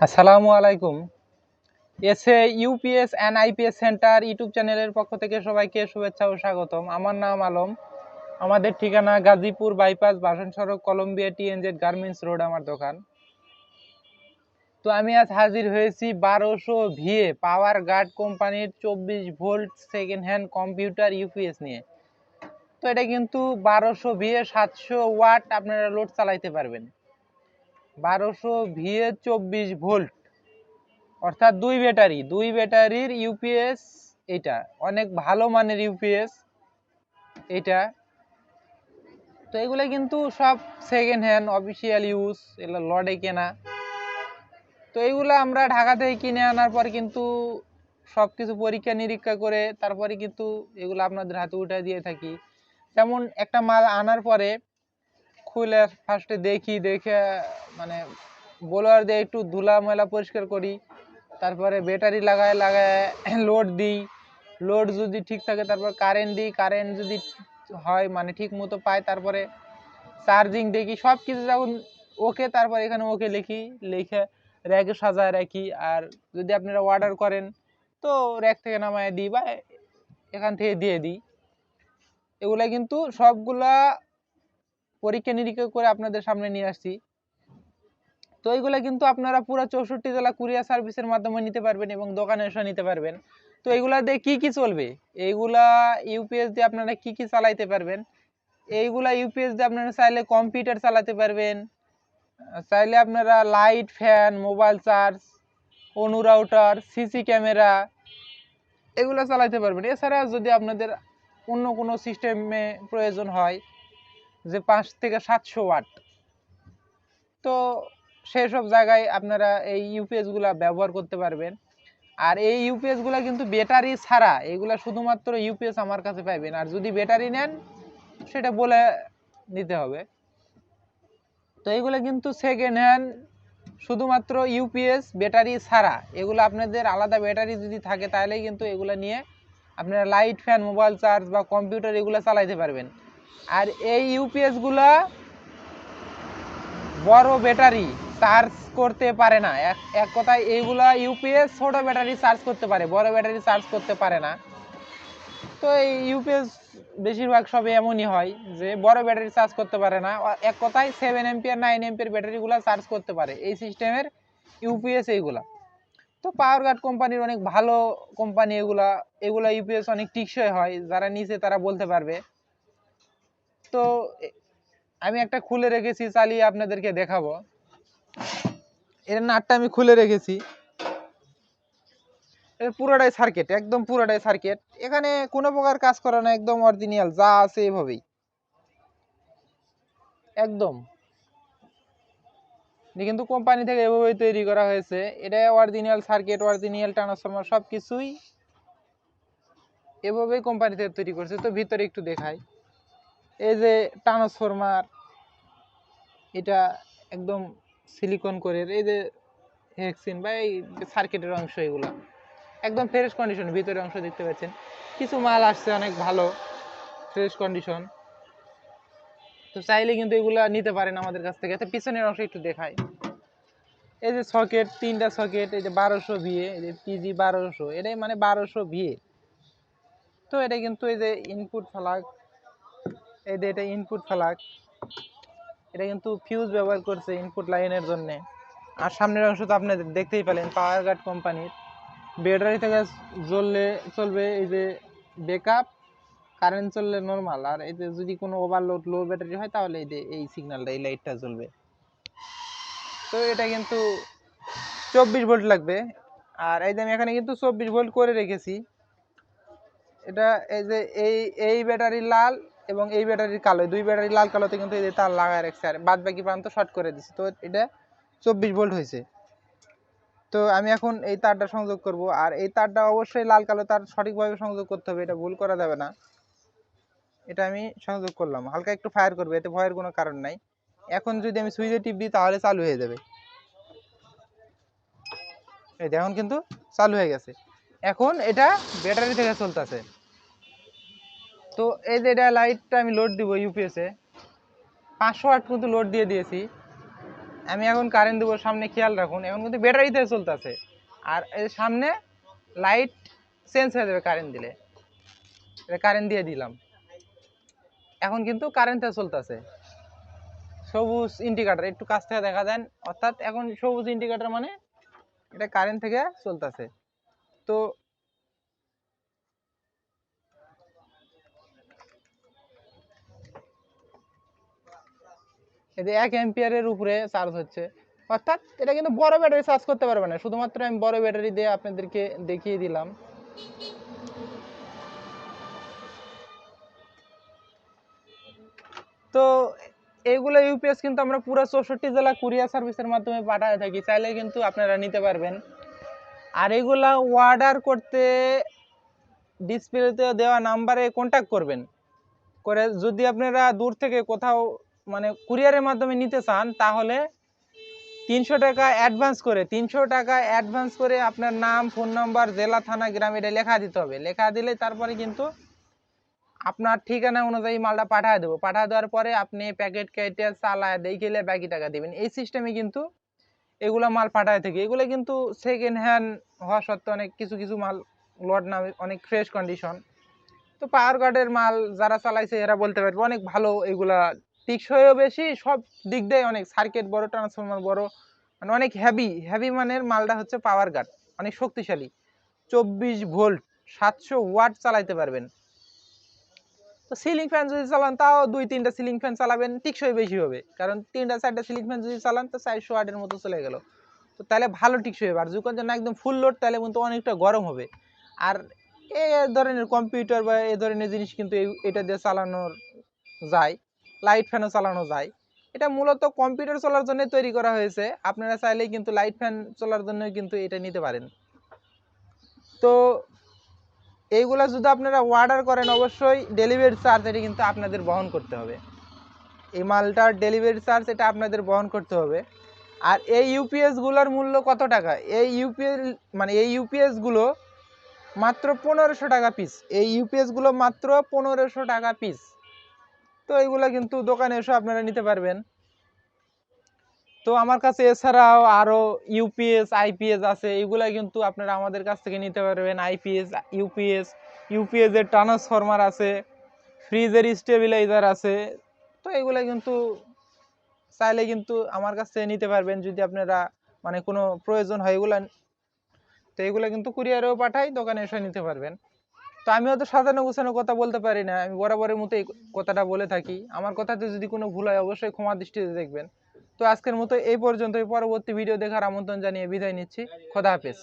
আসসালামু আলাইকুম। SA UPS and IPS centre YouTube চ্যানেলের পক্ষ থেকে সবাইকে শুভেচ্ছা ও স্বাগতম। আমার নাম আলম। আমাদের ঠিকানা গাজীপুর বাইপাস বাসন সড়ক কলম্বিয়া টিএনজেড গার্মেন্টস রোড আমার দোকান। তো আমি আজ হাজির হয়েছি 1200 ভিএ পাওয়ার গার্ড কোম্পানির 24 volt second hand computer UPS নিয়ে। তো এটা কিন্তু 1200 ভিএ 700 ওয়াট আপনারা লোড চালাইতে পারবেন। 1200 ভিএ 24 ভোল্ট অর্থাৎ দুই ব্যাটারির ইউপিএস। এটা অনেক ভালো মানের ইউপিএস এটা। তো এগুলো কিন্তু সব সেকেন্ড হ্যান্ড অফিসিয়াল ইউজ, এগুলো লডে কেনা। তো এইগুলো আমরা ঢাকা থেকে কিনে আনার পর কিন্তু সব কিছু পরীক্ষা নিরীক্ষা করে তারপরে কিন্তু এগুলো আপনাদের হাতে উঠে দিয়ে থাকি। যেমন একটা মাল আনার পরে খুলে ফার্স্টে দেখে মানে বোলার দিয়ে একটু ধুলা ময়লা পরিষ্কার করি, তারপরে ব্যাটারি লাগায় লোড দিই। লোড যদি ঠিক থাকে তারপর কারেন্ট দিই, কারেন্ট যদি হয় মানে ঠিক মতো পাই তারপরে চার্জিং দেখি। সব কিছু যখন ওকে তারপর এখানে ওকে লিখে র্যাকে সাজায় রাখি। আর যদি আপনারা অর্ডার করেন তো র্যাক থেকে নামায় দিই বা এখান থেকে দিয়ে দিই। এগুলা কিন্তু সবগুলা পরীক্ষা নিরীক্ষা করে আপনাদের সামনে নিয়ে আসছি। তো এইগুলা কিন্তু আপনারা পুরো 64 জেলা কুরিয়ার সার্ভিসের মাধ্যমে নিতে পারবেন এবং দোকানে এসে নিতে পারবেন। তো এইগুলা দিয়ে কি চলবে, এইগুলা ইউপিএস দিয়ে আপনারা কি চালাইতে পারবেন। এইগুলা ইউপিএস দিয়ে আপনারা চাইলে কম্পিউটার চালাতে পারবেন, চাইলে আপনারা লাইট, ফ্যান, মোবাইল চার্জ, অনু রাউটার, সিসি ক্যামেরা এগুলো চালাতে পারবেন। এছাড়া যদি আপনাদের অন্য কোনো সিস্টেমে প্রয়োজন হয় যে 5 থেকে 700 ওয়াট, তো সেই সব জায়গায় আপনারা এই ইউপিএস গুলা ব্যবহার করতে পারবেন। আর এই ইউপিএস গুলা কিন্তু ব্যাটারি ছাড়া, এগুলা শুধুমাত্র ইউপিএস আমার কাছে পাইবেন। আর যদি ব্যাটারি নেন সেটা বলে নিতে হবে। তো এইগুলো কিন্তু সেকেন্ড হ্যান্ড, শুধুমাত্র ইউপিএস ব্যাটারি ছাড়া। এগুলো আপনাদের আলাদা ব্যাটারি যদি থাকে তাহলেই কিন্তু এগুলো নিয়ে আপনারা লাইট, ফ্যান, মোবাইল চার্জ বা কম্পিউটার এগুলো চালাইতে পারবেন। আর এই ইউপিএস গুলা বড় ব্যাটারি চার্জ করতে পারে না। এক কথায় এইগুলা ইউপিএস ছোট ব্যাটারি চার্জ করতে পারে, বড় ব্যাটারি চার্জ করতে পারে না। তো এই ইউপিএস বেশিরভাগ সবে এমনই হয় যে বড় ব্যাটারি চার্জ করতে পারে না। এক কথায় 7 এম্পিয়ার 9 এম্পিয়ার ব্যাটারিগুলো চার্জ করতে পারে এই সিস্টেমের ইউপিএস এইগুলা। তো পাওয়ার গার্ড কোম্পানির অনেক ভালো কোম্পানি এগুলা ইউপিএস অনেক টিকসই হয়, যারা নিচে তারা বলতে পারবে। তো আমি একটা খুলে রেখেছি, চালিয়ে আপনাদেরকে দেখাবো। এর নাটটা আমি খুলে রেখেছি, পুরোটাই সার্কিট, একদম পুরোটাই সার্কিট। এখানে কোনো প্রকার কাজ করা না, একদম অরিজিনাল যা আছে এভাবেই একদম। কিন্তু কোম্পানি থেকে এভাবেই তৈরি করা হয়েছে। এটা অরিজিনাল সার্কিট, অরিজিনাল ট্রান্সফরমার সবকিছুই এভাবেই কোম্পানি থেকে তৈরি করছে। তো ভিতরে একটু দেখাই। এই যে ট্রান্সফরমার, এটা একদম সিলিকন করে, এই যে হেক্সিন বা এই সার্কিটের অংশ, এগুলো একদম ফ্রেশ কন্ডিশন। ভিতরের অংশ দেখতে পাচ্ছেন, কিছু মাল আসছে অনেক ভালো ফ্রেশ কন্ডিশন। তো চাইলে কিন্তু এগুলা নিতে পারেন আমাদের কাছ থেকে। তো পিছনের অংশ একটু দেখাই। এই যে সকেট, 3টা সকেট, এই যে 1200 ভিএ, এই যে পিজি 1200, এটাই মানে 1200 ভিএ। তো এটা কিন্তু এই যে ইনপুট ফ্লাগ, এই যে এটা ইনপুট ফ্লাগ, এটা কিন্তু ফিউজ ব্যবহার করছে ইনপুট লাইনের জন্য। আর সামনের অংশ তো আপনি দেখতেই পেলেন, পাওয়ার গার্ড কোম্পানির। ব্যাটারি থেকে জ্বললে চলবে এই যে ব্যাকআপ, কারেন্ট চললে নর্মাল। আর এই যে যদি কোনো ওভারলোড লো ব্যাটারি হয় তাহলে এই যে এই সিগন্যালটা, এই লাইটটা জ্বলবে। তো এটা কিন্তু 24 ভোল্ট লাগবে। আর এই যে আমি এখানে কিন্তু 24 ভোল্ট করে রেখেছি। এটা এই যে এই ব্যাটারি লাল এবং এই ব্যাটারি কালো, দুই ব্যাটারি লাল কালোতে কিন্তু এই যে তার লাগায় রাখছে, আর বাদ বাকি প্রান্ত শর্ট করে দিচ্ছি। তো এটা 24 ভোল্ট হয়েছে। তো আমি এখন এই তারটা সংযোগ করব। আর এই তারটা অবশ্যই লাল কালো তার সঠিকভাবে সংযোগ করতে হবে, এটা ভুল করা যাবে না। এটা আমি সংযোগ করলাম, হালকা একটু ফায়ার করবে, এতে ভয়ের কোনো কারণ নাই। এখন যদি আমি সুইচে টিপ দিই তাহলে চালু হয়ে যাবে। এই দেখুন কিন্তু চালু হয়ে গেছে। এখন এটা ব্যাটারি থেকে চলতেছে। তো এই যে এটা লাইটটা আমি লোড দিব ইউপিএসে, 500 ওয়াট কিন্তু লোড দিয়ে দিয়েছি। আমি এখন কারেন্ট দেবো, সামনে খেয়াল রাখুন, এখন কিন্তু ব্যাটারিতে চলতেছে। আর এই সামনে লাইট চেঞ্জ হয়ে যাবে কারেন্ট দিলে। কারেন্ট দিয়ে দিলাম, এখন কিন্তু কারেন্টে চলতেছে। সবুজ ইন্ডিকেটর, একটু কাছ থেকে দেখা দেন, অর্থাৎ এখন সবুজ ইন্ডিকেটর মানে এটা কারেন্ট থেকে চলতেছে। তো এতে 1 অ্যাম্পিয়ারের উপরে চার্জ হচ্ছে, অর্থাৎ এটা কিন্তু বড় ব্যাটারি চার্জ করতে পারবে না, শুধুমাত্র আমি বড় ব্যাটারি দিয়ে আপনাদেরকে দেখিয়ে দিলাম। তো এইগুলো ইউপিএস কিন্তু আমরা পুরো 64 জেলা কুরিয়ার সার্ভিসের মাধ্যমে পাঠায় থাকি, চাইলে কিন্তু আপনারা নিতে পারবেন। আর এগুলা অর্ডার করতে ডিসপ্লেতে দেওয়া নাম্বারে কন্ট্যাক্ট করবেন, করে যদি আপনারা দূর থেকে কোথাও মানে কুরিয়ারের মাধ্যমে নিতে চান, তাহলে 300 টাকা অ্যাডভান্স করে 300 টাকা অ্যাডভান্স করে আপনার নাম, ফোন নাম্বার, জেলা, থানা, গ্রাম এটা লেখা দিতে হবে। লেখা দিলে তারপরে কিন্তু আপনার ঠিকানা অনুযায়ী মালটা পাঠিয়ে দেবো। পাঠিয়ে দেওয়ার পরে আপনি প্যাকেট কেটে চালায় দেখলে বাকি টাকা দিবেন। এই সিস্টেমে কিন্তু এগুলো মাল পাঠায় থেকে, এগুলো কিন্তু সেকেন্ড হ্যান্ড হওয়া সত্ত্বেও অনেক কিছু কিছু মাল লট না অনেক ফ্রেশ কন্ডিশন। তো পাওয়ার কার্ডের মাল যারা চালাইছে এরা বলতে পারবে অনেক ভালো, এগুলা টেকসইও বেশি, সব দিক দিয়ে অনেক, সার্কিট বড়, ট্রান্সফরমার বড়, মানে অনেক হেভি মানের মালটা হচ্ছে পাওয়ার কার্ড, অনেক শক্তিশালী। 24 ভোল্ট 700 ওয়াট চালাইতে পারবেন। তো সিলিং ফ্যান যদি চালান তাও 2-3টা সিলিং ফ্যান চালাবেন, টিকসই বেশি হবে, কারণ 3-4টা সিলিং ফ্যান যদি চালান তো 400 ওয়াটের মতো চলে গেল। তো তাহলে ভালো টিকসই হবে। আর যদি না একদম ফুল লোড তাহলে কিন্তু অনেকটা গরম হবে। আর এই ধরনের কম্পিউটার বা এই ধরনের জিনিস কিন্তু এটা দিয়ে চালানো যায়, লাইট ফ্যানও চালানো যায়। এটা মূলত কম্পিউটার চলার জন্য তৈরি করা হয়েছে, আপনারা চাইলেই কিন্তু লাইট ফ্যান চলার জন্য কিন্তু এটা নিতে পারেন। তো এইগুলা যদি আপনারা অর্ডার করেন, অবশ্যই ডেলিভারি চার্জ এটা কিন্তু আপনাদের বহন করতে হবে। এই মালটার ডেলিভারি চার্জ এটা আপনাদের বহন করতে হবে। আর এই ইউপিএস গুলোর মূল্য কত টাকা? এই ইউপিএস গুলো মাত্র 1500 টাকা পিস। এই ইউপিএস গুলো মাত্র 1500 টাকা পিস। তো এইগুলো কিন্তু দোকানে এসে আপনারা নিতে পারবেন। তো আমার কাছে এছাড়াও আরো ইউপিএস আইপিএস আছে, এগুলা কিন্তু আপনারা আমাদের কাছ থেকে নিতে পারবেন। আইপিএস, ইউপিএস এর ট্রান্সফরমার আছে, ফ্রিজের স্টেবিলাইজার আছে। তো এগুলা কিন্তু চাইলে কিন্তু আমার কাছ থেকে নিতে পারবেন যদি আপনারা মানে কোনো প্রয়োজন হয় এগুলা। তো এগুলা কিন্তু কুরিয়ারেও পাঠাই, দোকানে এসে নিতে পারবেন। তো আমি হয়তো সাজানো গোছানো কথা বলতে পারি না, আমি বরাবরের মতো এই কথাটা বলে থাকি। আমার কথাতে যদি কোনো ভুল হয় অবশ্যই ক্ষমা দৃষ্টিতে দেখবেন। তো আজকের মতো এই পর্যন্তই, পরবর্তী ভিডিও দেখার আমন্ত্রণ জানিয়ে বিদায় নিচ্ছি। খোদা হাফেজ।